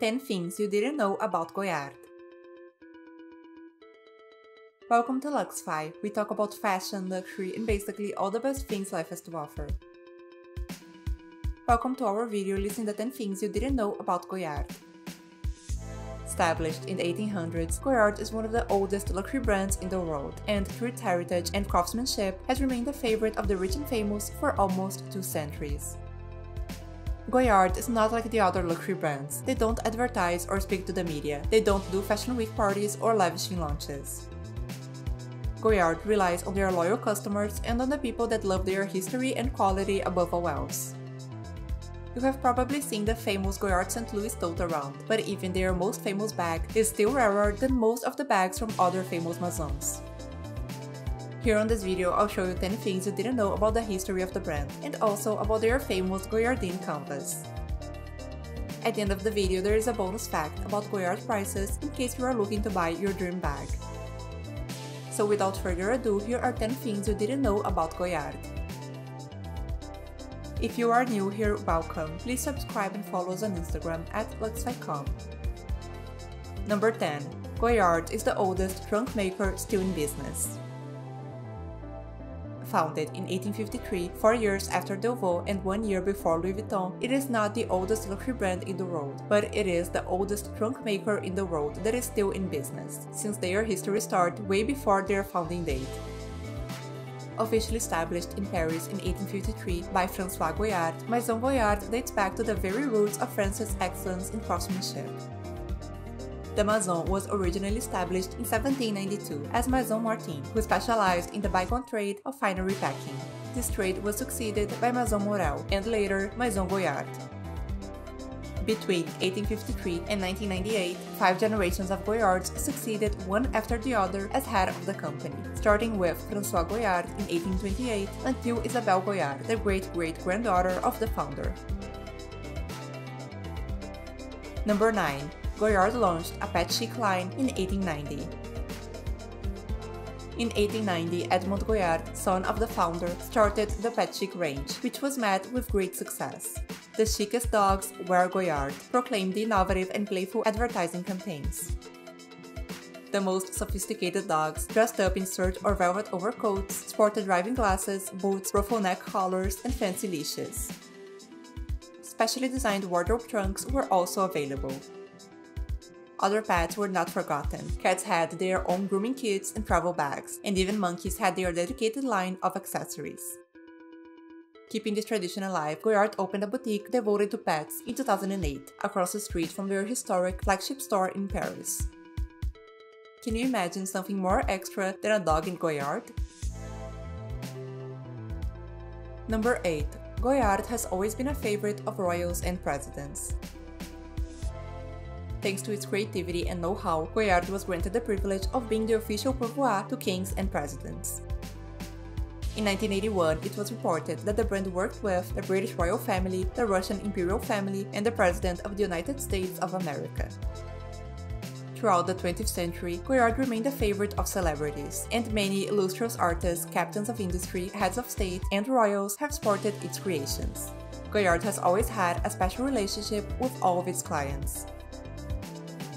10 things you didn't know about Goyard. Welcome to Luxify. We talk about fashion, luxury, and basically all the best things life has to offer. Welcome to our video listing the 10 things you didn't know about Goyard. Established in the 1800s, Goyard is one of the oldest luxury brands in the world, and through its heritage and craftsmanship has remained a favorite of the rich and famous for almost 2 centuries. Goyard is not like the other luxury brands. They don't advertise or speak to the media. They don't do fashion week parties or lavishing launches. Goyard relies on their loyal customers and on the people that love their history and quality above all else. You have probably seen the famous Goyard St Tote around, but even their most famous bag is still rarer than most of the bags from other famous maisons. Here on this video, I'll show you 10 things you didn't know about the history of the brand, and also about their famous Goyardine canvas. At the end of the video, there is a bonus fact about Goyard prices in case you are looking to buy your dream bag. So without further ado, here are 10 things you didn't know about Goyard. If you are new here, welcome. Please subscribe and follow us on Instagram at luxify.com. Number 10. Goyard is the oldest trunk maker still in business. Founded in 1853, 4 years after Delvaux and 1 year before Louis Vuitton, it is not the oldest luxury brand in the world, but it is the oldest trunk maker in the world that is still in business, since their history starts way before their founding date. Officially established in Paris in 1853 by François Goyard, Maison Goyard dates back to the very roots of France's excellence in craftsmanship. The Maison was originally established in 1792 as Maison Martin, who specialized in the bygone trade of finery packing. This trade was succeeded by Maison Morel and later Maison Goyard. Between 1853 and 1998, 5 generations of Goyards succeeded one after the other as head of the company, starting with François Goyard in 1828 until Isabelle Goyard, the great-great-granddaughter of the founder. Number 9. Goyard launched a Pet Chic line in 1890. In 1890, Edmond Goyard, son of the founder, started the Pet Chic range, which was met with great success. The chicest dogs wear Goyard, proclaimed the innovative and playful advertising campaigns. The most sophisticated dogs, dressed up in serge or velvet overcoats, sported driving glasses, boots, ruffle neck collars, and fancy leashes. Specially designed wardrobe trunks were also available. Other pets were not forgotten. Cats had their own grooming kits and travel bags, and even monkeys had their dedicated line of accessories. Keeping this tradition alive, Goyard opened a boutique devoted to pets in 2008, across the street from their historic flagship store in Paris. Can you imagine something more extra than a dog in Goyard? Number 8. Goyard has always been a favorite of royals and presidents. Thanks to its creativity and know-how, Goyard was granted the privilege of being the official pourvoier to kings and presidents. In 1981, it was reported that the brand worked with the British royal family, the Russian imperial family, and the President of the United States of America. Throughout the 20th century, Goyard remained a favorite of celebrities, and many illustrious artists, captains of industry, heads of state, and royals have sported its creations. Goyard has always had a special relationship with all of its clients.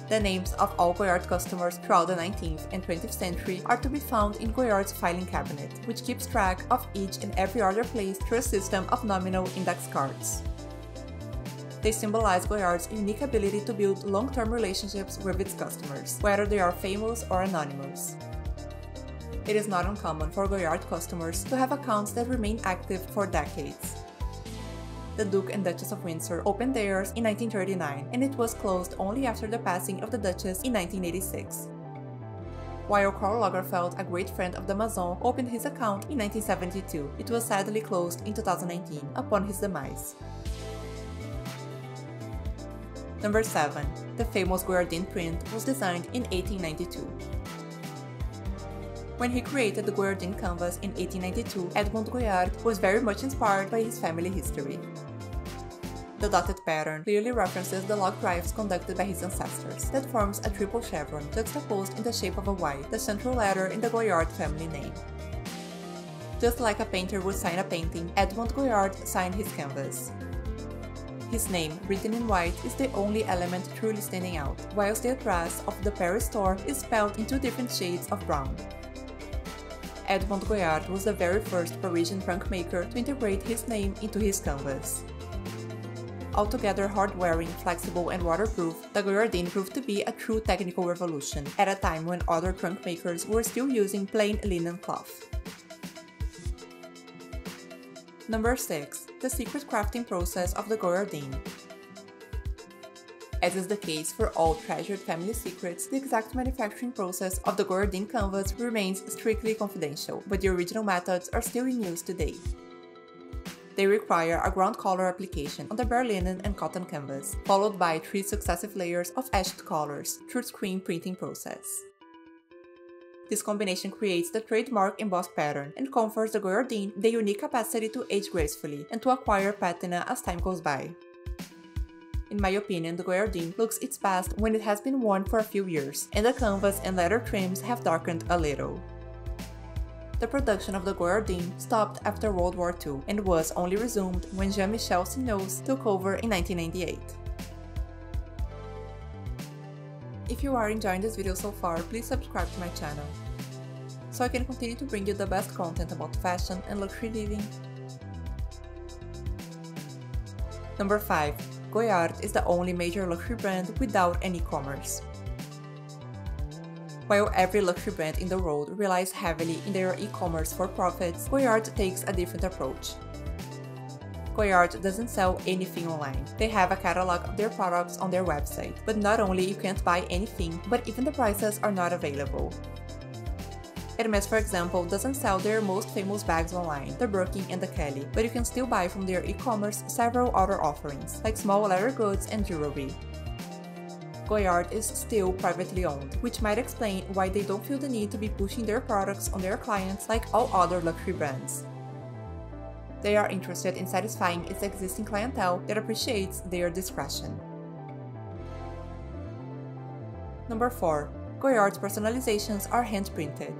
The names of all Goyard customers throughout the 19th and 20th century are to be found in Goyard's filing cabinet, which keeps track of each and every order placed through a system of nominal index cards. They symbolize Goyard's unique ability to build long-term relationships with its customers, whether they are famous or anonymous. It is not uncommon for Goyard customers to have accounts that remain active for decades. The Duke and Duchess of Windsor opened theirs in 1939, and it was closed only after the passing of the Duchess in 1986. While Karl Lagerfeld, a great friend of the Maison, opened his account in 1972, it was sadly closed in 2019, upon his demise. Number 7. The famous Goyardine print was designed in 1892. When he created the Goyardine canvas in 1892, Edmond Goyard was very much inspired by his family history. The dotted pattern clearly references the log drives conducted by his ancestors, that forms a triple chevron juxtaposed in the shape of a Y, the central letter in the Goyard family name. Just like a painter would sign a painting, Edmond Goyard signed his canvas. His name, written in white, is the only element truly standing out, whilst the address of the Paris store is spelled in two different shades of brown. Edmond Goyard was the very first Parisian trunk maker to integrate his name into his canvas. Altogether hard-wearing, flexible and waterproof, the Goyardine proved to be a true technical revolution, at a time when other trunk makers were still using plain linen cloth. Number 6. The secret crafting process of the Goyardine. As is the case for all treasured family secrets, the exact manufacturing process of the Goyardine canvas remains strictly confidential, but the original methods are still in use today. They require a ground color application on the bare linen and cotton canvas, followed by 3 successive layers of etched colors through screen printing process. This combination creates the trademark embossed pattern and confers the Goyardine the unique capacity to age gracefully and to acquire patina as time goes by. In my opinion, the Goyardine looks its best when it has been worn for a few years, and the canvas and leather trims have darkened a little. The production of the Goyardine stopped after World War II and was only resumed when Jean-Michel Signos took over in 1998. If you are enjoying this video so far, please subscribe to my channel, so I can continue to bring you the best content about fashion and luxury living. Number 5. Goyard is the only major luxury brand without an e-commerce. While every luxury brand in the world relies heavily in their e-commerce for profits, Goyard takes a different approach. Goyard doesn't sell anything online. They have a catalog of their products on their website, but not only you can't buy anything, but even the prices are not available. Hermes, for example, doesn't sell their most famous bags online, the Birkin and the Kelly, but you can still buy from their e-commerce several other offerings, like small leather goods and jewelry. Goyard is still privately owned, which might explain why they don't feel the need to be pushing their products on their clients like all other luxury brands. They are interested in satisfying its existing clientele that appreciates their discretion. Number 4. Goyard's personalizations are hand-printed.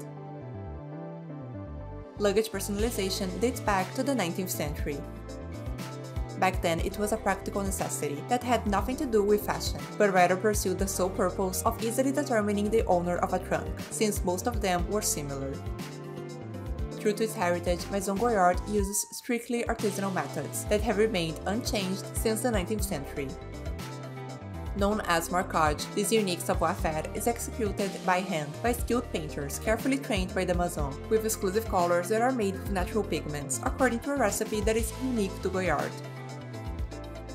Luggage personalization dates back to the 19th century. Back then, it was a practical necessity that had nothing to do with fashion, but rather pursued the sole purpose of easily determining the owner of a trunk, since most of them were similar. True to its heritage, Maison Goyard uses strictly artisanal methods that have remained unchanged since the 19th century. Known as marquage, this unique savoir-faire is executed by hand by skilled painters carefully trained by the Maison, with exclusive colors that are made with natural pigments, according to a recipe that is unique to Goyard.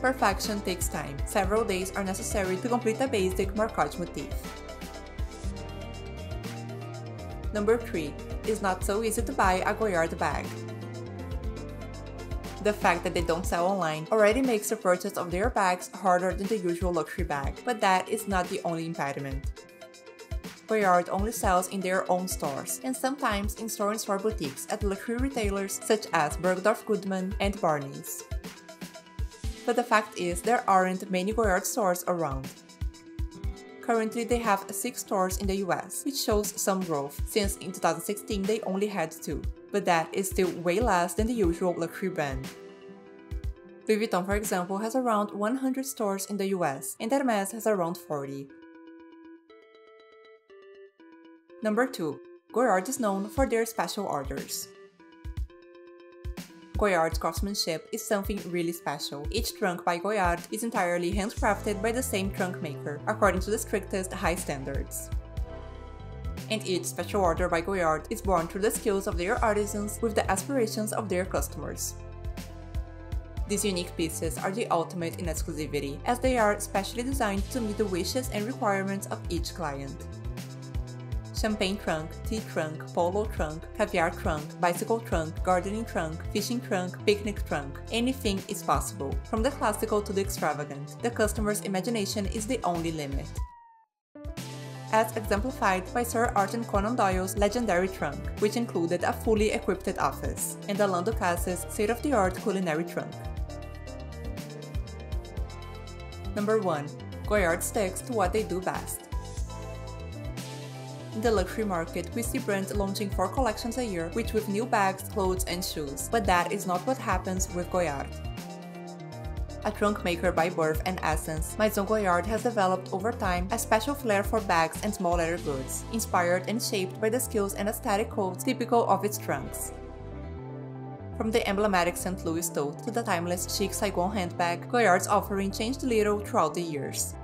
Perfection takes time. Several days are necessary to complete a basic marquage motif. Number 3. It's not so easy to buy a Goyard bag. The fact that they don't sell online already makes the purchase of their bags harder than the usual luxury bag, but that is not the only impediment. Goyard only sells in their own stores, and sometimes in store-in-store boutiques at luxury retailers such as Bergdorf Goodman and Barney's. But the fact is, there aren't many Goyard stores around. Currently, they have 6 stores in the US, which shows some growth, since in 2016 they only had 2, but that is still way less than the usual luxury brand. Louis Vuitton, for example, has around 100 stores in the US, and Hermes has around 40. Number 2. Goyard is known for their special orders. Goyard's craftsmanship is something really special. Each trunk by Goyard is entirely handcrafted by the same trunk maker, according to the strictest high standards. And each special order by Goyard is born through the skills of their artisans with the aspirations of their customers. These unique pieces are the ultimate in exclusivity, as they are specially designed to meet the wishes and requirements of each client. Champagne trunk, tea trunk, polo trunk, caviar trunk, bicycle trunk, gardening trunk, fishing trunk, picnic trunk. Anything is possible. From the classical to the extravagant, the customer's imagination is the only limit. As exemplified by Sir Arthur Conan Doyle's legendary trunk, which included a fully equipped office, and Alain Ducasse's state-of-the-art culinary trunk. Number 1. Goyard sticks to what they do best. In the luxury market, we see brands launching 4 collections a year, each with new bags, clothes and shoes, but that is not what happens with Goyard. A trunk maker by birth and essence, Maison Goyard has developed over time a special flair for bags and small leather goods, inspired and shaped by the skills and aesthetic codes typical of its trunks. From the emblematic St. Louis tote to the timeless chic Saigon handbag, Goyard's offering changed little throughout the years.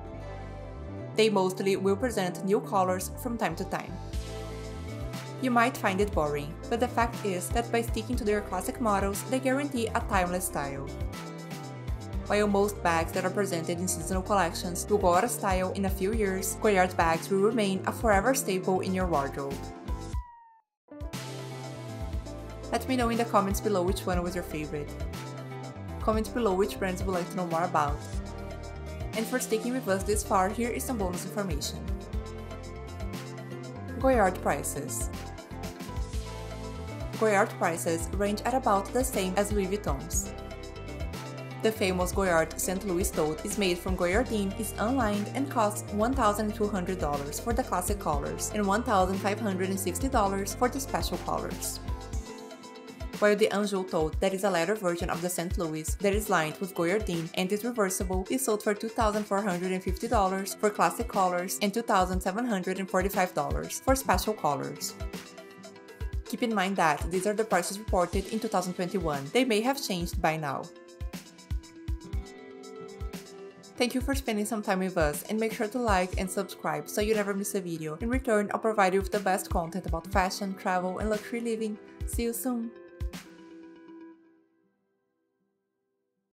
They mostly will present new colors from time to time. You might find it boring, but the fact is that by sticking to their classic models, they guarantee a timeless style. While most bags that are presented in seasonal collections will go out of style in a few years, Goyard bags will remain a forever staple in your wardrobe. Let me know in the comments below which one was your favorite. Comment below which brands you would like to know more about. And for sticking with us this far, here is some bonus information. Goyard prices. Goyard prices range at about the same as Louis Vuitton's. The famous Goyard St. Louis tote is made from Goyardine, is unlined and costs $1,200 for the classic colors and $1,560 for the special colors. While the Anjou tote, that is a leather version of the St. Louis that is lined with Goyardine and is reversible, is sold for $2,450 for classic colors and $2,745 for special colors. Keep in mind that these are the prices reported in 2021. They may have changed by now. Thank you for spending some time with us, and make sure to like and subscribe so you never miss a video. In return, I'll provide you with the best content about fashion, travel, and luxury living. See you soon!